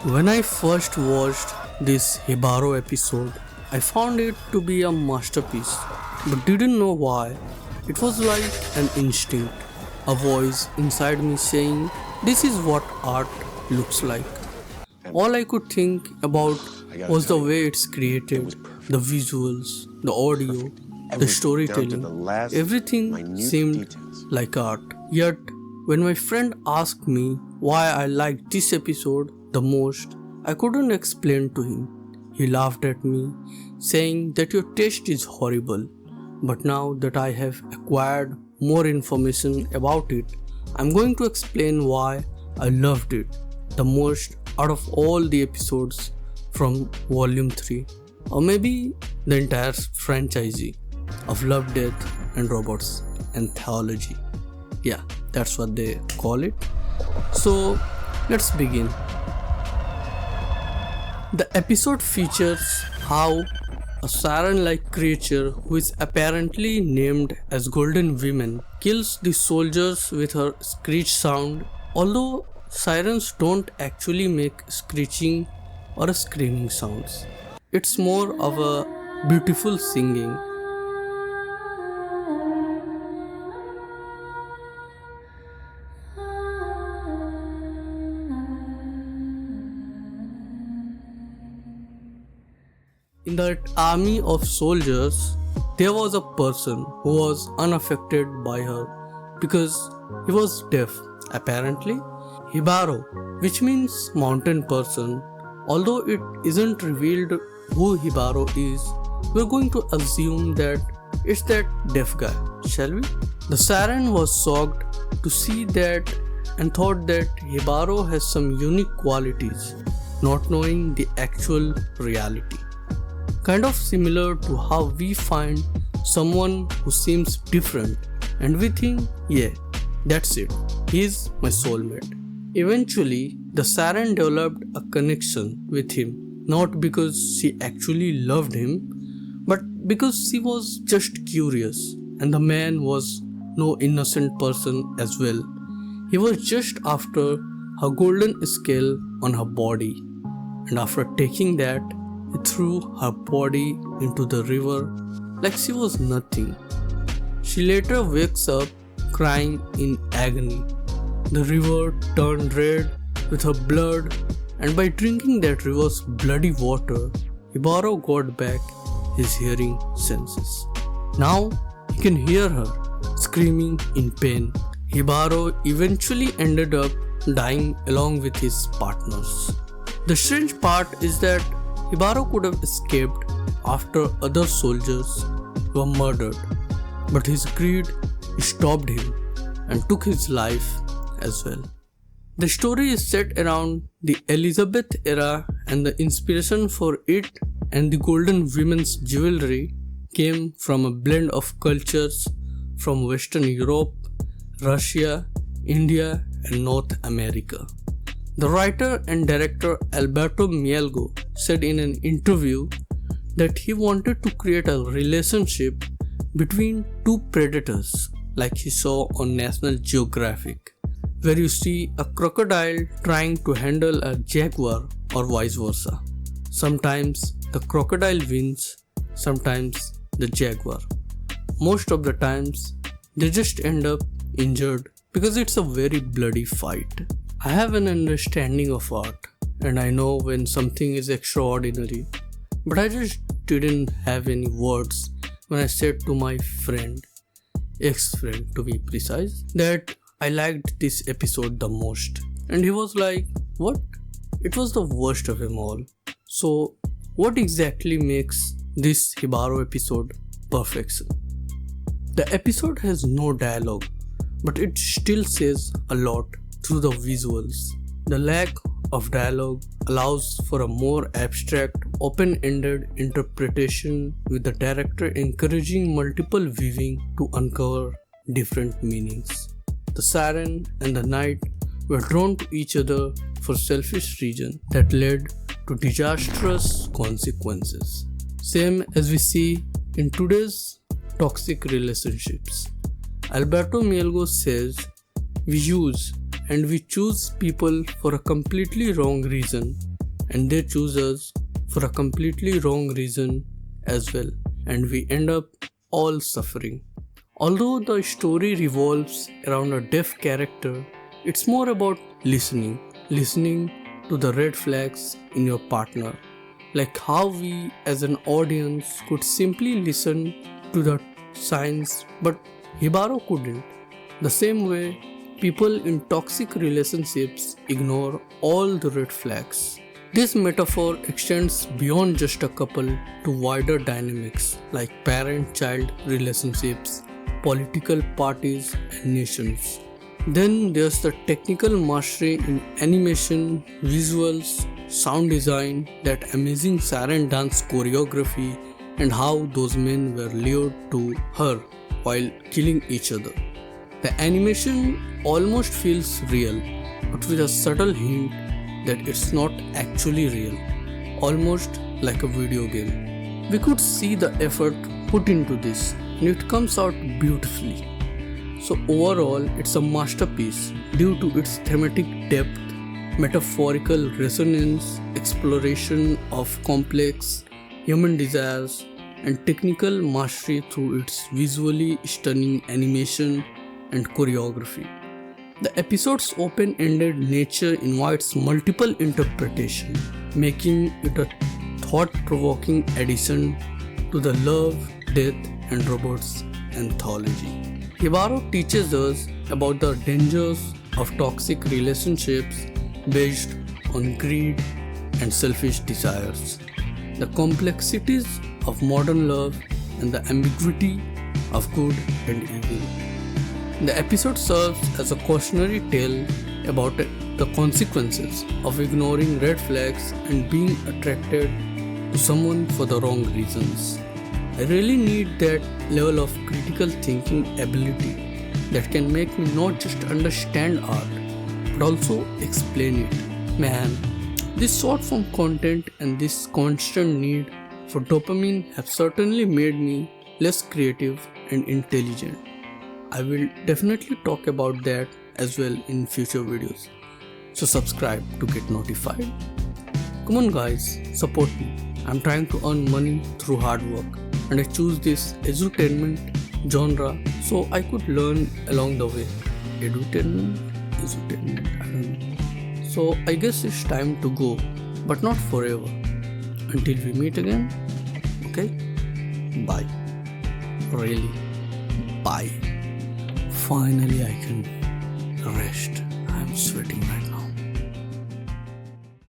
When I first watched this Jibaro episode, I found it to be a masterpiece, but didn't know why. It was like an instinct, a voice inside me saying, "This is what art looks like." All I could think about was the way it's created, the visuals, the audio, the storytelling. Everything seemed like art. Yet, when my friend asked me why I liked this episode the most, I couldn't explain to him. He laughed at me, saying that your taste is horrible. But now that I have acquired more information about it, I'm going to explain why I loved it the most out of all the episodes from Volume 3, or maybe the entire franchise of Love, Death and Robots Anthology. Yeah, that's what they call it. So, let's begin. The episode features how a siren-like creature who is apparently named as Golden Woman kills the soldiers with her screech sound, although sirens don't actually make screeching or screaming sounds. It's more of a beautiful singing. In that army of soldiers, there was a person who was unaffected by her because he was deaf, apparently. Jibaro, which means mountain person. Although it isn't revealed who Jibaro is, we're going to assume that it's that deaf guy, shall we? The siren was shocked to see that and thought that Jibaro has some unique qualities, not knowing the actual reality. Kind of similar to how we find someone who seems different and we think, yeah, that's it, he's my soulmate. Eventually, the siren developed a connection with him, not because she actually loved him, but because she was just curious, and the man was no innocent person as well. He was just after her golden scale on her body, and after taking that, he threw her body into the river like she was nothing. She later wakes up crying in agony. The river turned red with her blood, and by drinking that river's bloody water, Jibaro got back his hearing senses. Now he can hear her screaming in pain. Jibaro eventually ended up dying along with his partners. The strange part is that Jibaro could have escaped after other soldiers were murdered, but his greed stopped him and took his life as well. The story is set around the Elizabeth era, and the inspiration for it and the Golden Women's jewelry came from a blend of cultures from Western Europe, Russia, India and North America. The writer and director Alberto Mielgo said in an interview that he wanted to create a relationship between two predators like he saw on National Geographic, where you see a crocodile trying to handle a jaguar or vice versa. Sometimes the crocodile wins, sometimes the jaguar. Most of the times they just end up injured because it's a very bloody fight. I have an understanding of art and I know when something is extraordinary, but I just didn't have any words when I said to my friend, ex-friend to be precise, that I liked this episode the most. And he was like, what? It was the worst of them all. So what exactly makes this Jibaro episode perfection? The episode has no dialogue, but it still says a lot through the visuals. The lack of dialogue allows for a more abstract, open-ended interpretation, with the director encouraging multiple viewing to uncover different meanings. The siren and the knight were drawn to each other for selfish reasons that led to disastrous consequences. Same as we see in today's toxic relationships. Alberto Mielgo says, we use and we choose people for a completely wrong reason and they choose us for a completely wrong reason as well, and we end up all suffering. Although the story revolves around a deaf character, it's more about listening to the red flags in your partner. Like how we as an audience could simply listen to the signs, but Hibaro couldn't. The same way, people in toxic relationships ignore all the red flags. This metaphor extends beyond just a couple to wider dynamics like parent-child relationships, political parties, and nations. Then there's the technical mastery in animation, visuals, sound design, that amazing siren dance choreography, and how those men were lured to her while killing each other. The animation almost feels real, but with a subtle hint that it's not actually real, almost like a video game. We could see the effort put into this, and it comes out beautifully. So overall, it's a masterpiece due to its thematic depth, metaphorical resonance, exploration of complex human desires, and technical mastery through its visually stunning animation and choreography. The episode's open-ended nature invites multiple interpretation, making it a thought-provoking addition to the Love, Death and Robots anthology. Hibaro teaches us about the dangers of toxic relationships based on greed and selfish desires, the complexities of modern love, and the ambiguity of good and evil. The episode serves as a cautionary tale about the consequences of ignoring red flags and being attracted to someone for the wrong reasons. I really need that level of critical thinking ability that can make me not just understand art, but also explain it. Man, this short form content and this constant need for dopamine have certainly made me less creative and intelligent. I will definitely talk about that as well in future videos. So subscribe to get notified. Come on guys, support me. I'm trying to earn money through hard work, and I choose this edutainment genre so I could learn along the way. Edutainment, I don't know. So I guess it's time to go, but not forever. Until we meet again, okay? Bye. Really, bye. Finally I can rest. I'm sweating right now.